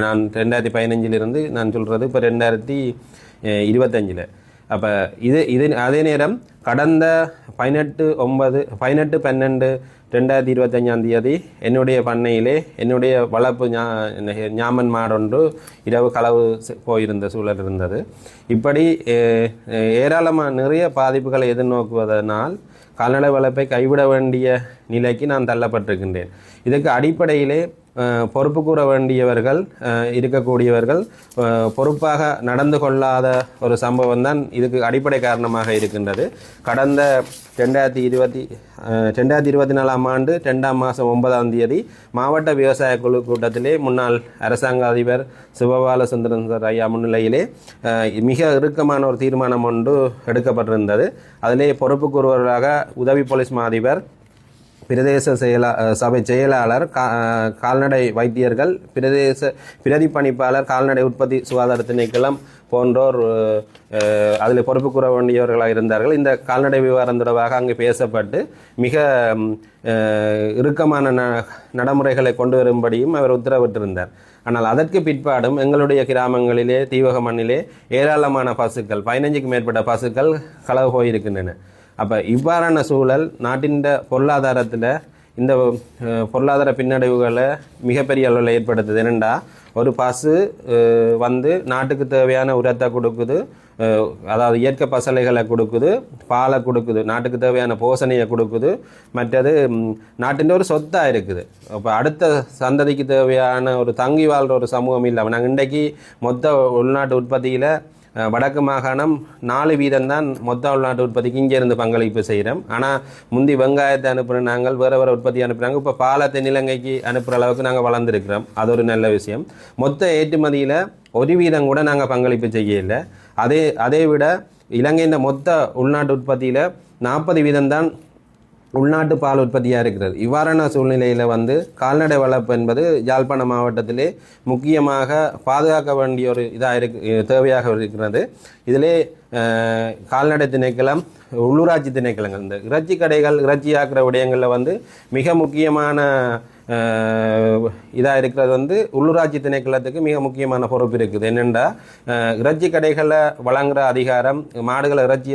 நான் 2015 நான் சொல்கிறது இப்போ 2025. அப்போ இது அதே நேரம் கடந்த 18/12/2025 என்னுடைய பண்ணையிலே என்னுடைய வளர்ப்பு ஞாமன் மாடொன்று இரவு களவு போயிருந்த சூழல் இருந்தது. இப்படி ஏராளமான நிறைய பாதிப்புகளை எதிர்நோக்குவதனால் கால்நடை வளர்ப்பை கைவிட வேண்டிய நிலைக்கு நான் தள்ளப்பட்டிருக்கின்றேன். இதுக்கு அடிப்படையிலே பொறுப்பு கூற வேண்டியவர்கள் இருக்கக்கூடியவர்கள் பொறுப்பாக நடந்து கொள்ளாத ஒரு சம்பவம் தான் இதுக்கு அடிப்படை காரணமாக இருக்கின்றது. கடந்த 2024ஆம் ஆண்டு 2ஆம் மாதம் 9ஆம் தேதி மாவட்ட விவசாய குழு கூட்டத்திலே முன்னாள் அரசாங்க அதிபர் சிவபாலசுந்தரன் ஐயா முன்னிலையிலே மிக இறுக்கமான ஒரு தீர்மானம் ஒன்று எடுக்கப்பட்டிருந்தது. அதிலே பொறுப்பு கூறுவர்களாக உதவி போலீஸ் மா அதிபர், பிரதேச சபை செயலாளர், கால்நடை வைத்தியர்கள், பிரதிப்பணிப்பாளர், கால்நடை உற்பத்தி சுகாதார திணைக்களம் போன்றோர் அதில் பொறுப்பு கூற வேண்டியவர்களாக இருந்தார்கள். இந்த கால்நடை விவகாரம் தொடர்பாக அங்கு பேசப்பட்டு மிக இறுக்கமான நடைமுறைகளை கொண்டு வரும்படியும் அவர் உத்தரவிட்டிருந்தார். ஆனால் அதற்கு பிற்பாடும் எங்களுடைய கிராமங்களிலே தீவக மண்ணிலே ஏராளமான பசுக்கள் 15க்கு மேற்பட்ட பசுக்கள் களவு போயிருக்கின்றன. அப்போ இவ்வாறான சூழல் நாட்டின் பொருளாதாரத்தில் இந்த பொருளாதார பின்னடைவுகளை மிகப்பெரிய அளவில் ஏற்படுத்துது. என்னென்னா ஒரு பசு நாட்டுக்கு தேவையான உரத்தை கொடுக்குது, அதாவது இயற்கை பசலைகளை கொடுக்குது, பாலை கொடுக்குது, நாட்டுக்கு தேவையான போஷணையை கொடுக்குது, மற்றது நாட்டின் ஒரு சொத்தாக இருக்குது. அப்போ அடுத்த சந்ததிக்கு தேவையான ஒரு தங்கி வாழ்கிற ஒரு சமூகம் இல்லாமல் நாங்கள் இன்றைக்கு மொத்த உள்நாட்டு உற்பத்தியில் வடக்கு மாகாணம் 4% தான் மொத்த உள்நாட்டு உற்பத்திக்கு இங்கேருந்து பங்களிப்பு செய்கிறோம். ஆனால் முந்தி வெங்காயத்தை அனுப்புகிற நாங்கள் வேறு உற்பத்தி அனுப்புகிறாங்க. இப்போ பாலை தென்னிலங்கைக்கு அனுப்புகிற அளவுக்கு நாங்கள் வளர்ந்துருக்கிறோம். அது ஒரு நல்ல விஷயம். மொத்த ஏற்றுமதியில் 1% கூட நாங்கள் பங்களிப்பு செய்யலை. அதை விட இலங்கையின் மொத்த உள்நாட்டு உற்பத்தியில் 40% தான் உள்நாட்டு பால் உற்பத்தியாக இருக்கிறது. இவ்வாறான சூழ்நிலையில் கால்நடை வளர்ப்பு என்பது யாழ்ப்பாண மாவட்டத்திலே முக்கியமாக பாதுகாக்க வேண்டிய ஒரு தேவையாக இருக்கிறது. இதிலே கால்நடை திணைக்களம், உள்ளூராட்சி திணைக்களங்கள், இந்த இறைச்சி கடைகள் இறைச்சியாக்குற விடயங்களில் மிக முக்கியமான இருக்கிறது உள்ளூராட்சி திணைக்களத்துக்கு மிக முக்கியமான பொறுப்பு இருக்குது. என்னென்னா இறைச்சி கடைகளை வழங்குகிற அதிகாரம், மாடுகளை இறைச்சி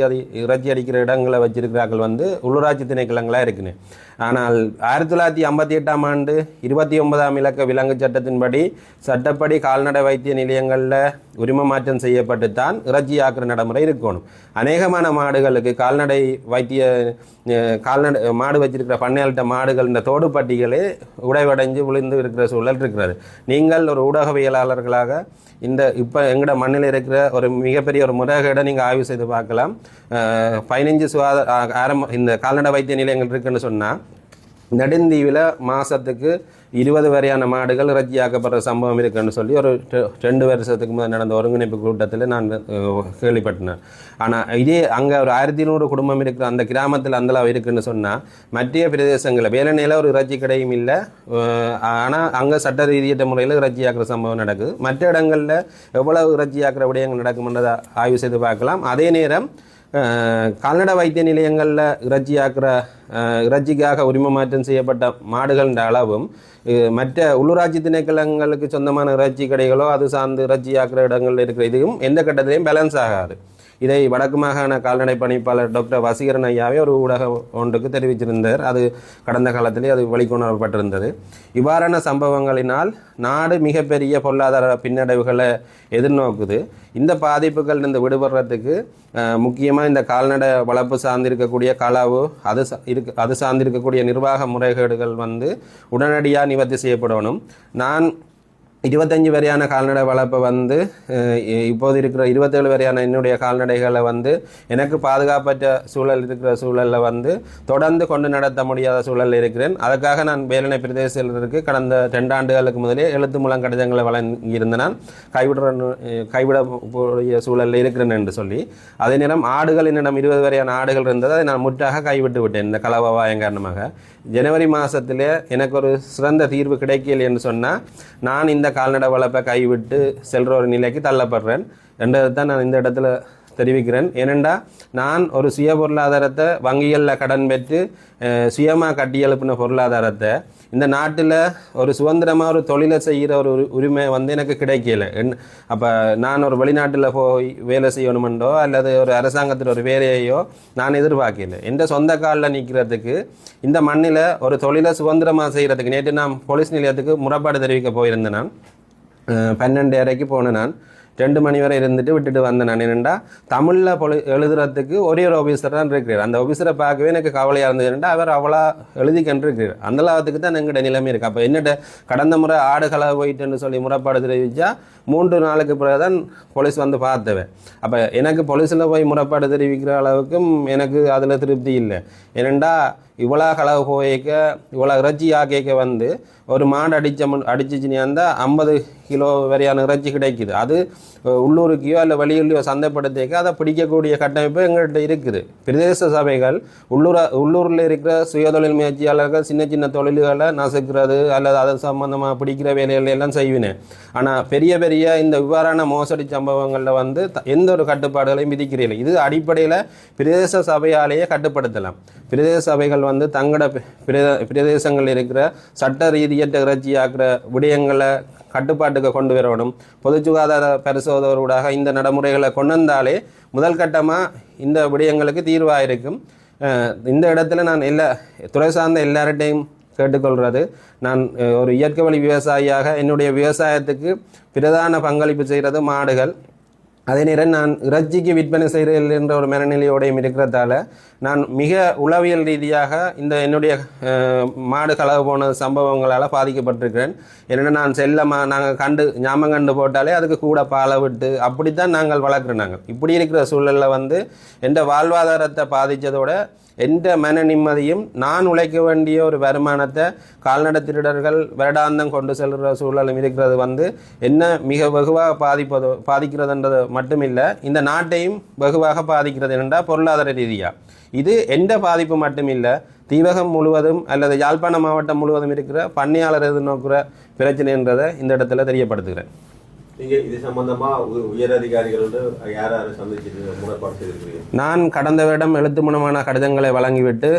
அடிக்கிற இடங்களை வச்சிருக்கிறார்கள் உள்ளூராட்சி திணைக்களங்களாக இருக்குன்னு. ஆனால் 1958ஆம் ஆண்டு 29ஆம் இலக்க விலங்கு சட்டத்தின்படி சட்டப்படி கால்நடை வைத்திய நிலையங்களில் உரிம மாற்றம் செய்யப்பட்டு தான் இறைச்சியாக்குற நடைமுறை இருக்கணும். அநேகமான மாடுகளுக்கு கால்நடை மாடு வச்சிருக்கிற பண்ணையாள்கிட்ட மாடுகள் இந்த தோடு பட்டிகளே உடைவடைஞ்சு விழுந்து இருக்கிற சூழல் இருக்கிறது. நீங்கள் ஒரு ஊடகவியலாளர்களாக இப்போ எங்களோட மண்ணில் இருக்கிற ஒரு மிகப்பெரிய ஒரு முறைகேடை நீங்கள் ஆய்வு செய்து பார்க்கலாம். 15 இந்த கால்நடை வைத்திய நிலையங்கள் இருக்குன்னு சொன்னால் நெடுந்தீவில் மாதத்துக்கு 20 வரையான மாடுகள் இறைச்சியாக்கப்படுற சம்பவம் இருக்குன்னு சொல்லி ஒரு 2 வருஷத்துக்கு முதல் நடந்த ஒருங்கிணைப்பு கூட்டத்தில் நான் கேள்விப்பட்டேன். ஆனால் இதே அங்கே ஒரு 1100 குடும்பம் இருக்கிற அந்த கிராமத்தில் அந்தளவு இருக்குன்னு சொன்னால் மற்ற பிரதேசங்களில் வேலனையில் ஒரு இறைச்சி கடையும் இல்லை. ஆனால் அங்கே சட்ட ரீதியற்ற முறையில் இறைச்சியாக்குற சம்பவம் நடக்குது. மற்ற இடங்களில் எவ்வளவு இறைச்சியாக்குற விடயங்கள் நடக்கும்ன்றதை ஆய்வு செய்து பார்க்கலாம். அதே நேரம் கால்நடை வைத்திய நிலையங்களில் இறைச்சிக்காக உரிமை மாற்றம் செய்யப்பட்ட மாடுகளின் அளவும் மற்ற உள்ளூராட்சி திணைக்களங்களுக்கு சொந்தமான இறைச்சி கடைகளோ அது சார்ந்து இறைச்சியாக்குற இடங்களில் இருக்கிற இதுவும் எந்த கட்டத்திலையும் பேலன்ஸ் ஆகாது. இதை வடக்கு மாகாண கால்நடை பணிப்பாளர் டாக்டர் வசீகரன் ஐயாவே ஒரு ஊடகம் ஒன்றுக்கு தெரிவிச்சிருந்தார். அது கடந்த காலத்திலே அது வெளிக்கொணரப்பட்டிருந்தது. இவ்வாறான சம்பவங்களினால் நாடு மிகப்பெரிய பொருளாதார பின்னடைவுகளை எதிர்நோக்குது. இந்த பாதிப்புகளிலிருந்து விடுபடுறதுக்கு முக்கியமாக இந்த கால்நடை வளர்ப்பு சார்ந்திருக்கக்கூடிய களவு அது சார்ந்திருக்கக்கூடிய நிர்வாக முறைகேடுகள் உடனடியாக நிவர்த்தி செய்யப்படணும். நான் 25 வரையான கால்நடை வளர்ப்பை இப்போது இருக்கிற 27 வரையான என்னுடைய கால்நடைகளை எனக்கு பாதுகாப்பற்ற சூழல் இருக்கிற சூழலில் தொடர்ந்து கொண்டு நடத்த முடியாத சூழலில் இருக்கிறேன். அதுக்காக நான் வேலனை பிரதேசத்திற்கு கடந்த 2 ஆண்டுகளுக்கு முதலே எழுத்து மூலம் கடிதங்களை வழங்கியிருந்த நான் கைவிடக்கூடிய சூழலில் இருக்கிறேன் என்று சொல்லி, அதே நேரம் ஆடுகள் என்னிடம் 20 வரையான ஆடுகள் இருந்தது. அதை நான் முற்றாக கைவிட்டு விட்டேன் இந்த கலவாயம் காரணமாக. ஜனவரி மாதத்திலே எனக்கு ஒரு சிறந்த தீர்வு கிடைக்கல என்று சொன்னால் நான் இந்த கால்நடை வளர்ப்பை கைவிட்டு செல்கிற ஒரு நிலைக்கு தள்ளப்படுறேன் என்றதை தான் நான் இந்த இடத்துல தெரிவிக்கிறேன். ஏனெண்டா நான் ஒரு சுய பொருளாதாரத்தை வங்கிகளில் கடன் பெற்று சுயமாக கட்டி எழுப்பின பொருளாதாரத்தை இந்த நாட்டில் ஒரு சுதந்திரமாக ஒரு தொழிலை செய்கிற ஒரு உரிமை எனக்கு கிடைக்கல. அப்போ நான் ஒரு வெளிநாட்டில் போய் வேலை செய்யணுமெண்டோ அல்லது ஒரு அரசாங்கத்தில் ஒரு வேலையோ நான் எதிர்பார்க்கல. எந்த சொந்த காலில் நிற்கிறதுக்கு இந்த மண்ணில் ஒரு தொழிலை சுதந்திரமாக செய்கிறதுக்கு நேற்று நான் போலீஸ் நிலையத்துக்கு முறைப்பாடு தெரிவிக்க போயிருந்தேன். நான் 12:30 போனேன். நான் 2 மணி வரை இருந்துட்டு விட்டுட்டு வந்தேன். நான் என்னென்னா தமிழில் எழுதுறதுக்கு ஒரே ஒரு ஆஃபீஸர் தான் இருக்கிறார். அந்த ஆஃபீஸரை பார்க்கவே எனக்கு கவலையாக இருந்தது. என்னென்னா அவர் அவ்வளோ எழுதி கண்டிருக்கிறார். அந்த லாபத்துக்கு தான் எங்கிட்ட நிலைமை இருக்குது. அப்போ என்னட்ட கடந்த முறை ஆடுகளை போயிட்டுன்னு சொல்லி முறைப்பாடு தெரிவித்தா 3 நாளுக்கு பிறகு தான் போலீஸ் பார்த்தவன். அப்போ எனக்கு போலீஸில் போய் முறைப்பாடு தெரிவிக்கிற அளவுக்கும் எனக்கு அதில் திருப்தி இல்லை. ஏனெண்டா இவ்வளோ களவு போய்க்க இவ்வளோ இறைச்சி ஆக்கைக்க ஒரு மாடு அடிச்சிச்சினியா இருந்தால் 50 கிலோ வரையான இறைச்சி கிடைக்குது. அது உள்ளூருக்கையோ இல்லை வெளியூர்லையோ சந்தைப்படுத்திக்க அதை பிடிக்கக்கூடிய கட்டமைப்பு எங்கள்கிட்ட இருக்குது. பிரதேச சபைகள் உள்ளூரில் இருக்கிற சுயதொழில் முயற்சியாளர்கள் சின்ன சின்ன தொழில்களை நசுக்கிறது அல்லது அது சம்பந்தமாக பிடிக்கிற வேலைகள் எல்லாம் செய்வினேன். ஆனால் பெரிய பெரிய இந்த இவ்வாறான மோசடி சம்பவங்களில் எந்த ஒரு கட்டுப்பாடுகளையும் விதிக்கிறீர்கள். இது அடிப்படையில் பிரதேச சபையாலேயே கட்டுப்படுத்தலாம். பிரதேச சபைகள் தங்களோட பிரதேசங்களில் இருக்கிற சட்ட ரீதியற்ற இறைச்சியாக்குற விடயங்களை கட்டுப்பாட்டுக்கு கொண்டு வரணும். பொது சுகாதார பரிசோதகரோடாக இந்த நடைமுறைகளை கொண்டு வந்தாலே முதல் கட்டமாக இந்த விடயங்களுக்கு தீர்வாக இருக்கும். இந்த இடத்துல நான் துறை சார்ந்த எல்லார்ட்டையும் கேட்டுக்கொள்கிறது, நான் ஒரு இயற்கை வழி விவசாயியாக என்னுடைய விவசாயத்துக்கு பிரதான பங்களிப்பு செய்கிறது மாடுகள். அதே நேரம் நான் இறைச்சிக்கு விற்பனை செய்கிறேன் என்ற ஒரு மனநிலையோடையும் இருக்கிறதால நான் மிக உளவியல் ரீதியாக இந்த என்னுடைய மாடு களவு போன சம்பவங்களால் பாதிக்கப்பட்டிருக்கிறேன். ஏன்னா நான் நாங்கள் ஞாபகம் கண்டு போட்டாலே அதுக்கு கூட பாலை விட்டு அப்படித்தான் நாங்கள் வளர்க்குறோம். நாங்கள் இப்படி இருக்கிற சூழலில் எந்த வாழ்வாதாரத்தை பாதித்ததோட எந்த மன நிம்மதியும் நான் உழைக்க வேண்டிய ஒரு வருமானத்தை கால்நடை திருடர்கள் வருடாந்தம் கொண்டு செல்கிற சூழலும் இருக்கிறது என்ன மிக வெகுவாக பாதிக்கிறதுன்றது மட்டுமில்லை, இந்த நாட்டையும் வெகுவாக பாதிக்கிறது என்றால் பொருளாதார ரீதியாக. இது எந்த பாதிப்பு மட்டுமில்லை, தீவகம் முழுவதும் அல்லது யாழ்ப்பாண மாவட்டம் முழுவதும் இருக்கிற பண்ணையாளர் எதிர்நோக்குற பிரச்சனை என்றதை இந்த இடத்துல தெரியப்படுத்துகிறேன். நீங்கள் இது சம்பந்தமாக உயர் அதிகாரிகளோடு யார் சந்திச்சு முறைப்பாடு செய்திருக்கிறீர்கள்? நான் கடந்த வருடம் எழுத்து மூலமான கடிதங்களை வழங்கிவிட்டு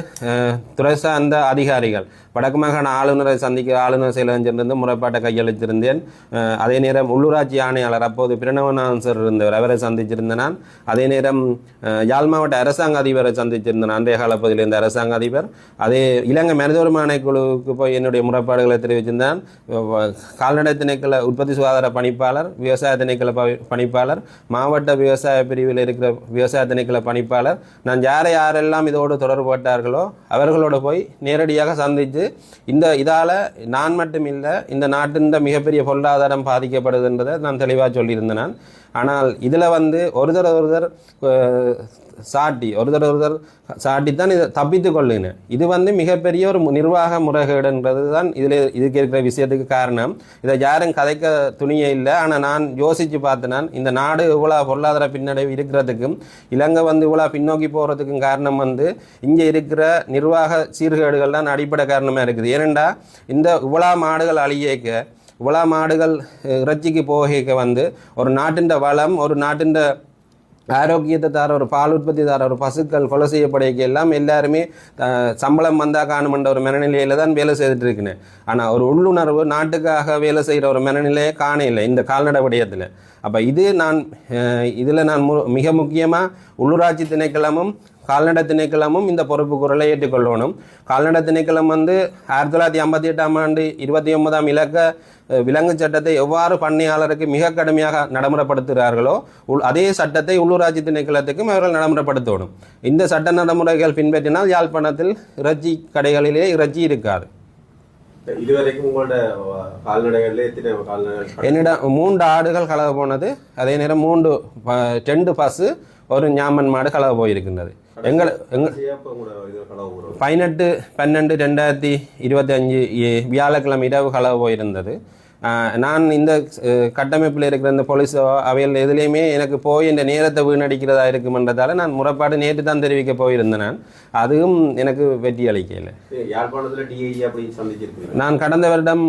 துறை சார்ந்த அதிகாரிகள் வடக்கு மாகாண ஆளுநரை சந்திக்க ஆளுநர் செயலகத்திலிருந்து முறைப்பாட்டை கையளித்திருந்தேன். அதே நேரம் உள்ளூராட்சி ஆணையாளர் அப்போது பிரணவநாதன் சார் இருந்தவர், அவரை சந்திச்சிருந்தேன் நான். அதே நேரம் யாழ் மாவட்ட அரசாங்க அதிபரை சந்திச்சிருந்தேன், அன்றைய காலப்பகுதியில் இருந்த அரசாங்க அதிபர். அதே இலங்கை மனிதோரிமை ஆணைக்குழுவுக்கு போய் என்னுடைய முறைப்பாடுகளை தெரிவிச்சிருந்தேன். கால்நடை திணைக்கள உற்பத்தி சுகாதார பணிப்பாளர், விவசாய திணைக்கள பணிப்பாளர், மாவட்ட விவசாய பிரிவில் இருக்கிற விவசாய திணைக்கள பணிப்பாளர், நான் யாரெல்லாம் இதோடு தொடர்பட்டார்களோ அவர்களோடு போய் நேரடியாக சந்தித்து இதால் நான் மட்டும் இல்லை இந்த நாட்டின் மிகப்பெரிய பொருளாதாரம் பாதிக்கப்படுதுன்றதை நான் தெளிவாக சொல்லியிருந்தேன். ஆனால் இதில் ஒருத்தர் சாட்டி தான் இதை தப்பித்து கொள்ளுங்க. இது மிகப்பெரிய ஒரு நிர்வாக முறைகேடுன்றது தான் இதுக்கு இருக்கிற விஷயத்துக்கு காரணம். இதை யாரும் கதைக்க துணியே இல்லை. ஆனால் நான் யோசித்து பார்த்தேன், இந்த நாடு இவ்வளோ பொருளாதார பின்னடைவு இருக்கிறதுக்கும் இலங்கை இவ்வளோ பின்னோக்கி போகிறதுக்கும் காரணம் இங்கே இருக்கிற நிர்வாக சீர்கேடுகள் தான் அடிப்படை காரணமாக இருக்குது. ஏனெண்டா இந்த இவ்வளோ மாடுகள் அழியேக்க இவ்வளோ மாடுகள் இறைச்சிக்கு போக ஒரு நாட்டின் வளம், ஒரு நாட்டின் ஆரோக்கியத்தை தர ஒரு பால் உற்பத்தி தர ஒரு பசுக்கள் கொலை செய்யப்படைக்க எல்லாம் எல்லாருமே சம்பளம் வந்தால் காணுமென்ற ஒரு மனநிலையில் தான் வேலை செய்துட்டு இருக்கிறேன். ஆனால் ஒரு உள்ளுணர்வு நாட்டுக்காக வேலை செய்கிற ஒரு மனநிலையை காண இல்லை இந்த கால்நடை விடயத்தில். அப்போ இது இதில் நான் மிக முக்கியமாக உள்ளூராட்சி திணைக்களமும் கால்நடை திணைக்களமும் இந்த பொறுப்பு குரலை ஏற்றுக்கொள்ளணும். கால்நடை திணைக்களம் 1958ஆம் ஆண்டு 29ஆம் இலக்க விலங்கு சட்டத்தை எவ்வாறு பண்ணையாளருக்கு மிக கடுமையாக நடைமுறைப்படுத்துகிறார்களோ அதே சட்டத்தை உள்ளூராட்சி திணைக்களத்துக்கும் அவர்கள் நடைமுறைப்படுத்தணும். இந்த சட்ட நடைமுறைகள் பின்பற்றினால் யாழ்ப்பாணத்தில் இறைச்சி கடைகளிலே இறைச்சி இருக்காது. இதுவரைக்கும் உங்களோட கால்நடைகளில் எத்தனை கால்நடைகள்? என்னிடம் 3 ஆடுகள் களவு போனது, அதே நேரம் 2 பசு ஒரு ஞாமன் மாடு களவு போயிருக்கின்றது. 18/12/2025 வியாழக்கிழமை இரவு களவு போயிருந்தது. நான் இந்த கட்டமைப்பில் இருக்கிற இந்த போலீஸோ அவையில் எதுலேயுமே எனக்கு போய் இந்த நேரத்தை வீணடிக்கிறதா இருக்குமென்றதால நான் முறைப்பாடு நேற்று தான் தெரிவிக்க போயிருந்தேன். நான் அதுவும் எனக்கு வெற்றி அளிக்கலை. நான் கடந்த வருடம்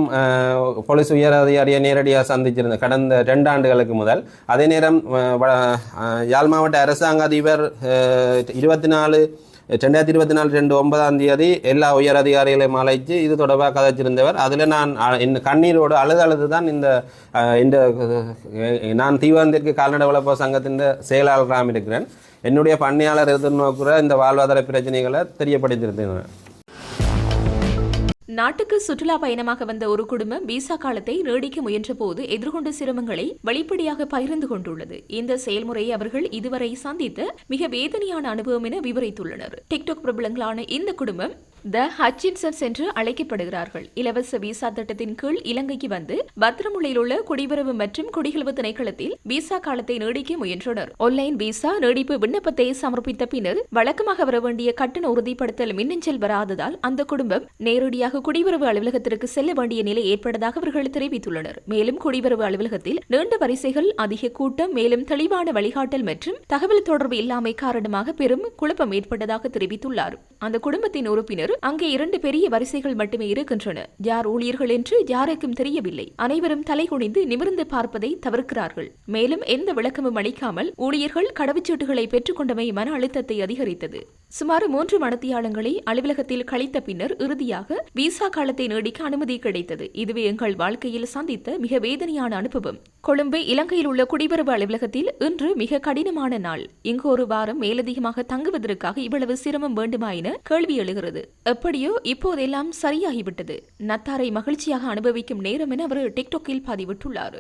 போலீஸ் உயர் அதிகாரியை நேரடியாக சந்திச்சிருந்தேன், கடந்த 2 ஆண்டுகளுக்கு முதல். அதே நேரம் யாழ் மாவட்ட அரசாங்க அதிபர் 2024 எல்லா உயர் அதிகாரிகளையும் அழைத்து இது தொடர்பாக கதைச்சிருந்தவர். அதில் நான் இந்த கண்ணீரோடு அழுது தான் நான் தீவாந்திற்கு கால்நடை வளர்ப்பு சங்கத்தின் செயலாளராக இருக்கிறேன். என்னுடைய பண்ணையாளர் எதிர்நோக்குற இந்த வாழ்வாதார பிரச்சனைகளை தெரியப்படுத்தியிருந்தேன். நாட்டுக்கு சுற்றுலா பயணமாக வந்த ஒரு குடும்பம் விசா காலத்தை நீடிக்க முயன்ற போது எதிர்கொண்ட சிரமங்களை வெளிப்படையாக பகிர்ந்து கொண்டுள்ளது. இந்த செயல்முறையை அவர்கள் இதுவரை சந்தித்த மிக வேதனையான அனுபவம் என விவரித்துள்ளனர். டிக்டாக் பிரபலங்களான இந்த குடும்பம் த ஹட்சின்சன்ஸ் என்று அழைக்கப்படுகிறார்கள். இலவச விசா திட்டத்தின் கீழ் இலங்கைக்கு வந்து பத்திரமுலையில் உள்ள குடிவரவு மற்றும் குடிகளவு திணைக்களத்தில் விசா காலத்தை நீடிக்க முயன்றனர். ஆன்லைன் விசா நீடிப்பு விண்ணப்பத்தை சமர்ப்பித்த பின்னர் வழக்கமாக வர வேண்டிய கட்டண உறுதிப்படுத்தல் மின்னஞ்சல் வராததால் அந்த குடும்பம் நேரடியாக குடிவரவு அலுவலகத்திற்கு செல்ல வேண்டிய நிலை ஏற்பட்டதாக அவர்கள் தெரிவித்துள்ளனர். மேலும் குடிவரவு அலுவலகத்தில் நீண்ட வரிசைகள், அதிக கூட்டம், மேலும் தெளிவான வழிகாட்டல் மற்றும் தகவல் தொடர்பு இல்லாமை காரணமாக பெரும் குழப்பம் ஏற்பட்டதாக தெரிவித்துள்ளார். அந்த குடும்பத்தின் உறுப்பினர் அங்கே 2 பெரிய வரிசைகள் மட்டுமே இருக்கின்றன. யார் ஊழியர்கள் என்று யாருக்கும் தெரியவில்லை. அனைவரும் தலைகுனிந்து நிமிர்ந்து பார்ப்பதை தவிர்க்கிறார்கள். மேலும் எந்த விளக்கமும் அளிக்காமல் ஊழியர்கள் கடவுச்சீட்டுகளை பெற்றுக்கொண்டமை மன அழுத்தத்தை அதிகரித்தது. சுமார் 3 மணித்தியாலங்களை அலுவலகத்தில் கழித்த பின்னர் இறுதியாக விசா காலத்தை நீடிக்க அனுமதி கிடைத்தது. இதுவே எங்கள் வாழ்க்கையில் சந்தித்த மிக வேதனையான அனுபவம். கொழும்பு இலங்கையில் உள்ள குடிவரவு அலுவலகத்தில் இன்று மிக கடினமான நாள். இங்கு ஒரு வாரம் மேலதிகமாக தங்குவதற்காக இவ்வளவு சிரமம் வேண்டுமா என கேள்வி எழுகிறது. எப்படியோ இப்போதெல்லாம் சரியாகிவிட்டது. நத்தாரை மகிழ்ச்சியாக அனுபவிக்கும் நேரம் என அவர் டிக்டாக்கில் பதிவிட்டுள்ளார்.